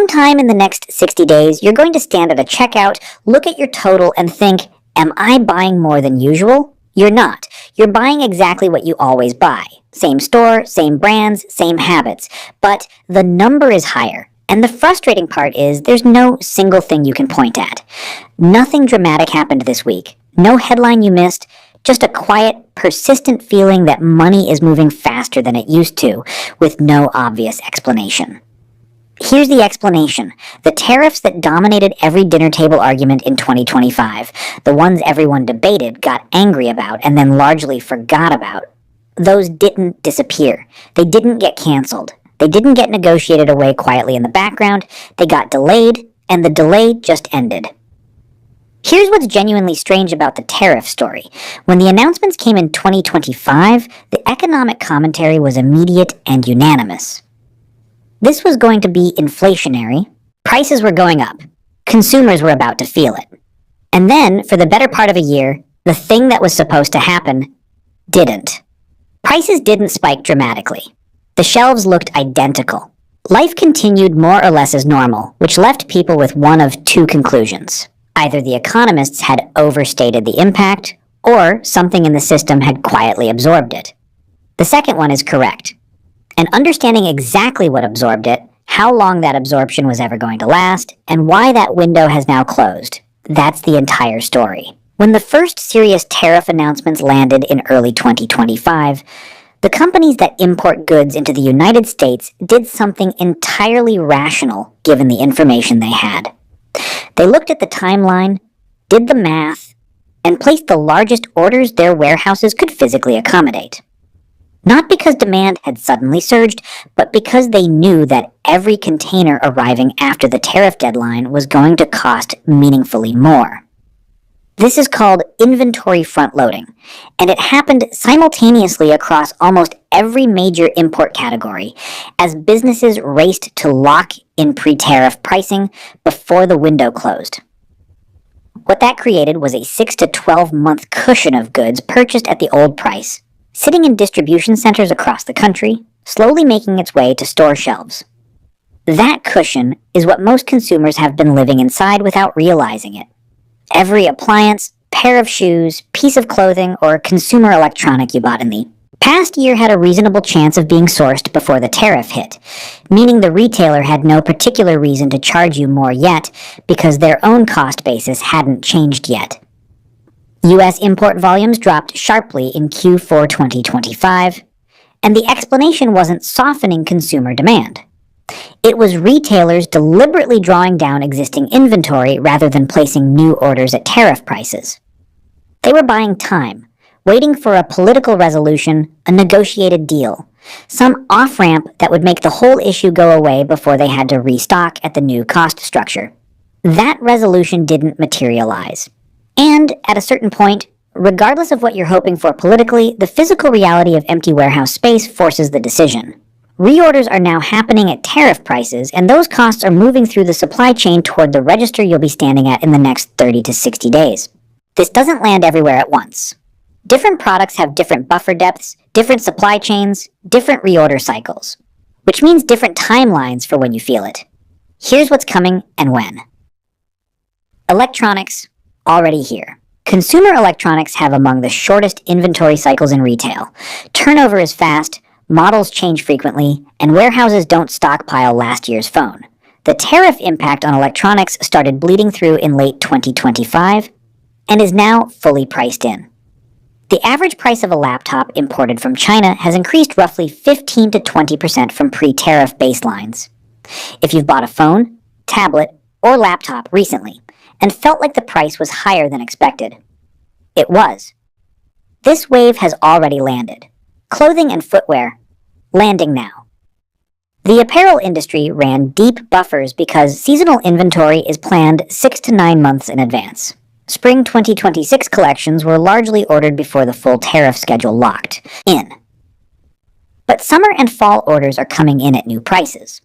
Sometime in the next 60 days, you're going to stand at a checkout, look at your total, and think, am I buying more than usual? You're not. You're buying exactly what you always buy. Same store, same brands, same habits. But the number is higher. And the frustrating part is there's no single thing you can point at. Nothing dramatic happened this week. No headline you missed. Just a quiet, persistent feeling that money is moving faster than it used to, with no obvious explanation. Here's the explanation. The tariffs that dominated every dinner table argument in 2025, the ones everyone debated, got angry about, and then largely forgot about, those didn't disappear. They didn't get canceled. They didn't get negotiated away quietly in the background. They got delayed, and the delay just ended. Here's what's genuinely strange about the tariff story. When the announcements came in 2025, the economic commentary was immediate and unanimous. This was going to be inflationary. Prices were going up. Consumers were about to feel it. And then, for the better part of a year, the thing that was supposed to happen didn't. Prices didn't spike dramatically. The shelves looked identical. Life continued more or less as normal, which left people with one of two conclusions. Either the economists had overstated the impact, or something in the system had quietly absorbed it. The second one is correct. And understanding exactly what absorbed it, how long that absorption was ever going to last, and why that window has now closed, that's the entire story. When the first serious tariff announcements landed in early 2025, the companies that import goods into the United States did something entirely rational given the information they had. They looked at the timeline, did the math, and placed the largest orders their warehouses could physically accommodate. Not because demand had suddenly surged, but because they knew that every container arriving after the tariff deadline was going to cost meaningfully more. This is called inventory front-loading, and it happened simultaneously across almost every major import category as businesses raced to lock in pre-tariff pricing before the window closed. What that created was a 6 to 12 month cushion of goods purchased at the old price, sitting in distribution centers across the country, slowly making its way to store shelves. That cushion is what most consumers have been living inside without realizing it. Every appliance, pair of shoes, piece of clothing, or consumer electronic you bought in the past year had a reasonable chance of being sourced before the tariff hit, meaning the retailer had no particular reason to charge you more yet because their own cost basis hadn't changed yet. U.S. import volumes dropped sharply in Q4 2025, and the explanation wasn't softening consumer demand. It was retailers deliberately drawing down existing inventory rather than placing new orders at tariff prices. They were buying time, waiting for a political resolution, a negotiated deal, some off-ramp that would make the whole issue go away before they had to restock at the new cost structure. That resolution didn't materialize. And, at a certain point, regardless of what you're hoping for politically, the physical reality of empty warehouse space forces the decision. Reorders are now happening at tariff prices, and those costs are moving through the supply chain toward the register you'll be standing at in the next 30 to 60 days. This doesn't land everywhere at once. Different products have different buffer depths, different supply chains, different reorder cycles, which means different timelines for when you feel it. Here's what's coming and when. Electronics, already here. Consumer electronics have among the shortest inventory cycles in retail. Turnover is fast, models change frequently, and warehouses don't stockpile last year's phone. The tariff impact on electronics started bleeding through in late 2025 and is now fully priced in. The average price of a laptop imported from China has increased roughly 15 to 20% from pre-tariff baselines. If you've bought a phone, tablet, or laptop recently and felt like the price was higher than expected, it was. This wave has already landed. Clothing and footwear, landing now. The apparel industry ran deep buffers because seasonal inventory is planned 6 to 9 months in advance. Spring 2026 collections were largely ordered before the full tariff schedule locked in. But summer and fall orders are coming in at new prices.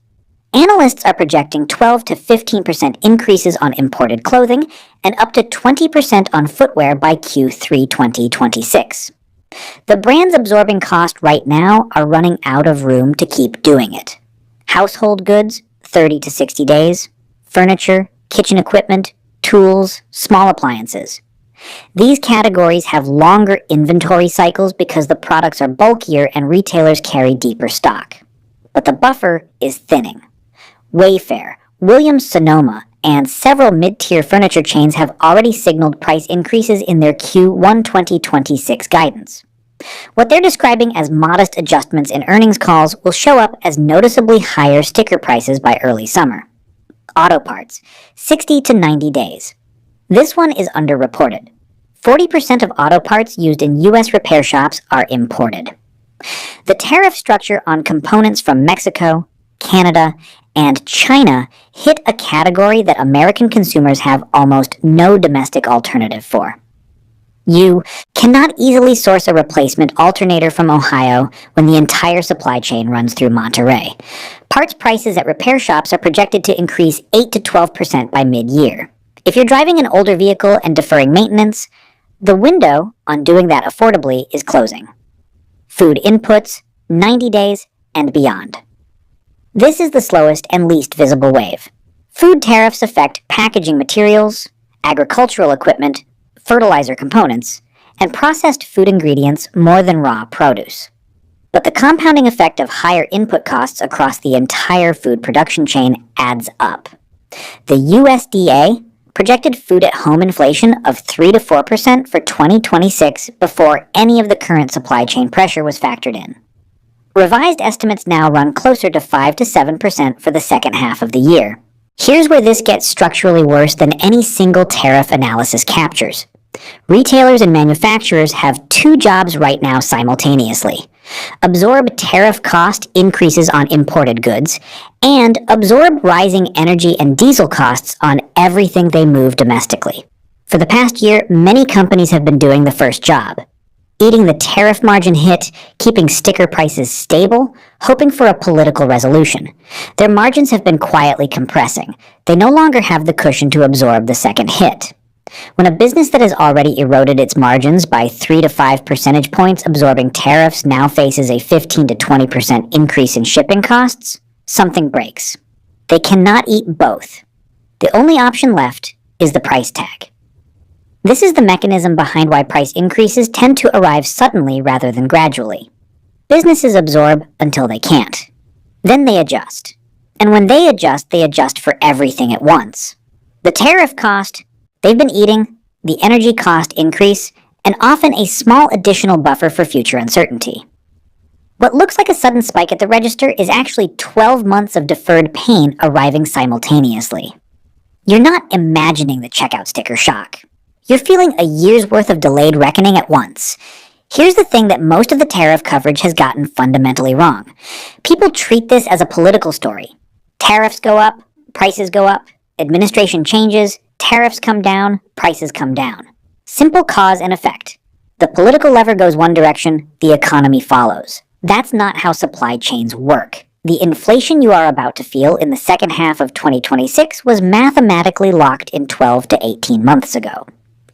Analysts are projecting 12 to 15% increases on imported clothing and up to 20% on footwear by Q3 2026. The brands absorbing cost right now are running out of room to keep doing it. Household goods, 30 to 60 days. Furniture, kitchen equipment, tools, small appliances. These categories have longer inventory cycles because the products are bulkier and retailers carry deeper stock. But the buffer is thinning. Wayfair, Williams-Sonoma, and several mid-tier furniture chains have already signaled price increases in their Q1 2026 guidance. What they're describing as modest adjustments in earnings calls will show up as noticeably higher sticker prices by early summer. Auto parts, 60 to 90 days. This one is underreported. 40% of auto parts used in U.S. repair shops are imported. The tariff structure on components from Mexico, Canada, and China hit a category that American consumers have almost no domestic alternative for. You cannot easily source a replacement alternator from Ohio when the entire supply chain runs through Monterey. Parts prices at repair shops are projected to increase 8 to 12% by mid-year. If you're driving an older vehicle and deferring maintenance, the window on doing that affordably is closing. Food inputs, 90 days, and beyond. This is the slowest and least visible wave. Food tariffs affect packaging materials, agricultural equipment, fertilizer components, and processed food ingredients more than raw produce. But the compounding effect of higher input costs across the entire food production chain adds up. The USDA projected food-at-home inflation of 3 to 4% for 2026 before any of the current supply chain pressure was factored in. Revised estimates now run closer to 5 to 7% for the second half of the year. Here's where this gets structurally worse than any single tariff analysis captures. Retailers and manufacturers have two jobs right now simultaneously: absorb tariff cost increases on imported goods, and absorb rising energy and diesel costs on everything they move domestically. For the past year, many companies have been doing the first job: eating the tariff margin hit, keeping sticker prices stable, hoping for a political resolution. Their margins have been quietly compressing. They no longer have the cushion to absorb the second hit. When a business that has already eroded its margins by 3 to 5 percentage points absorbing tariffs now faces a 15 to 20% increase in shipping costs, something breaks. They cannot eat both. The only option left is the price tag. This is the mechanism behind why price increases tend to arrive suddenly rather than gradually. Businesses absorb until they can't. Then they adjust. And when they adjust for everything at once. The tariff cost they've been eating, the energy cost increase, and often a small additional buffer for future uncertainty. What looks like a sudden spike at the register is actually 12 months of deferred pain arriving simultaneously. You're not imagining the checkout sticker shock. You're feeling a year's worth of delayed reckoning at once. Here's the thing that most of the tariff coverage has gotten fundamentally wrong. People treat this as a political story. Tariffs go up, prices go up, administration changes, tariffs come down, prices come down. Simple cause and effect. The political lever goes one direction, the economy follows. That's not how supply chains work. The inflation you are about to feel in the second half of 2026 was mathematically locked in 12 to 18 months ago.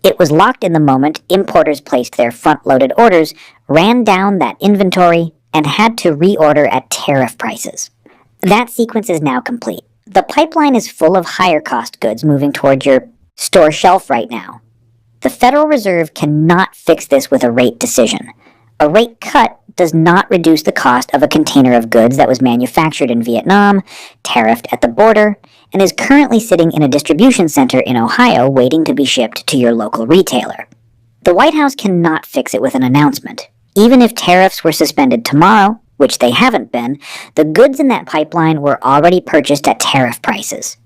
It was locked in the moment importers placed their front-loaded orders, ran down that inventory, and had to reorder at tariff prices. That sequence is now complete. The pipeline is full of higher-cost goods moving toward your store shelf right now. The Federal Reserve cannot fix this with a rate decision. A rate cut does not reduce the cost of a container of goods that was manufactured in Vietnam, tariffed at the border, and is currently sitting in a distribution center in Ohio waiting to be shipped to your local retailer. The White House cannot fix it with an announcement. Even if tariffs were suspended tomorrow, which they haven't been, the goods in that pipeline were already purchased at tariff prices.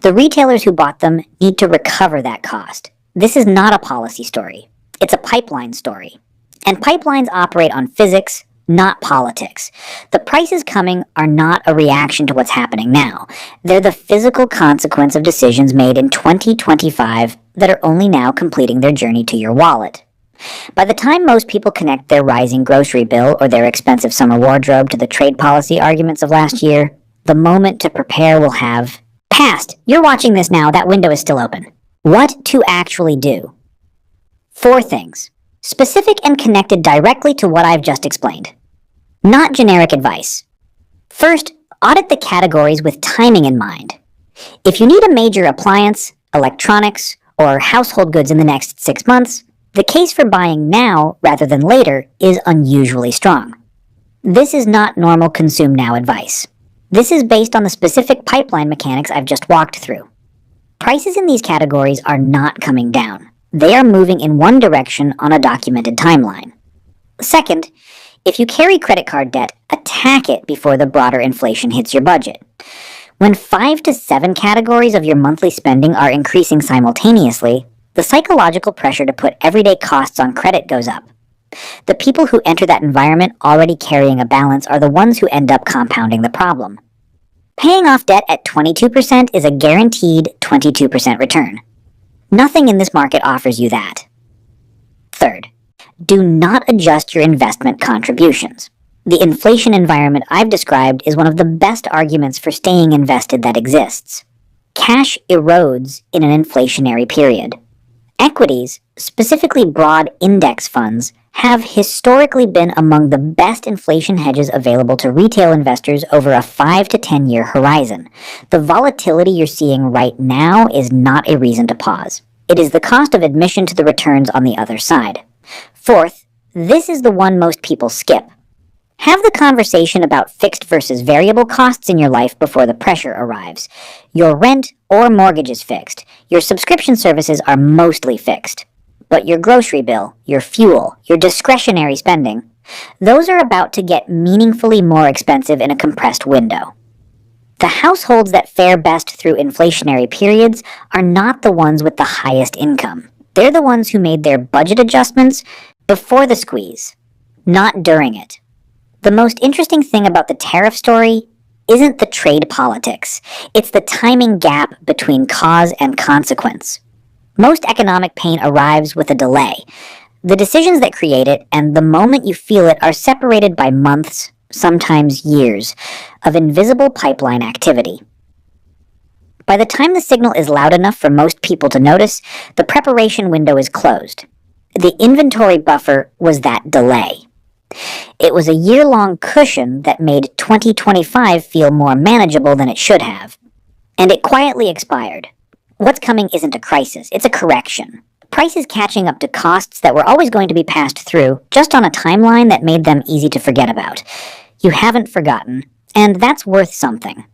The retailers who bought them need to recover that cost. This is not a policy story. It's a pipeline story. And pipelines operate on physics, not politics. The prices coming are not a reaction to what's happening now. They're the physical consequence of decisions made in 2025 that are only now completing their journey to your wallet. By the time most people connect their rising grocery bill or their expensive summer wardrobe to the trade policy arguments of last year, the moment to prepare will have passed. You're watching this now, that window is still open. What to actually do? 4 things, specific and connected directly to what I've just explained. Not generic advice. First, Audit the categories with timing in mind. If you need a major appliance, electronics, or household goods in the next 6 months, the case for buying now rather than later is unusually strong. This is not normal consume now advice. This is based on the specific pipeline mechanics I've just walked through. Prices in these categories are not coming down. They are moving in one direction on a documented timeline. Second, if you carry credit card debt, attack it before the broader inflation hits your budget. When 5 to 7 categories of your monthly spending are increasing simultaneously, the psychological pressure to put everyday costs on credit goes up. The people who enter that environment already carrying a balance are the ones who end up compounding the problem. Paying off debt at 22% is a guaranteed 22% return. Nothing in this market offers you that. Third, do not adjust your investment contributions. The inflation environment I've described is one of the best arguments for staying invested that exists. Cash erodes in an inflationary period. Equities, specifically broad index funds, have historically been among the best inflation hedges available to retail investors over a 5 to 10 year horizon. The volatility you're seeing right now is not a reason to pause. It is the cost of admission to the returns on the other side. Fourth, this is the one most people skip. Have the conversation about fixed versus variable costs in your life before the pressure arrives. Your rent or mortgage is fixed. Your subscription services are mostly fixed. But your grocery bill, your fuel, your discretionary spending, those are about to get meaningfully more expensive in a compressed window. The households that fare best through inflationary periods are not the ones with the highest income. They're the ones who made their budget adjustments before the squeeze, not during it. The most interesting thing about the tariff story isn't the trade politics. It's the timing gap between cause and consequence. Most economic pain arrives with a delay. The decisions that create it and the moment you feel it are separated by months, sometimes years, of invisible pipeline activity. By the time the signal is loud enough for most people to notice, the preparation window is closed. The inventory buffer was that delay. It was a year-long cushion that made 2025 feel more manageable than it should have. And it quietly expired. What's coming isn't a crisis, it's a correction. Prices catching up to costs that were always going to be passed through, just on a timeline that made them easy to forget about. You haven't forgotten, and that's worth something.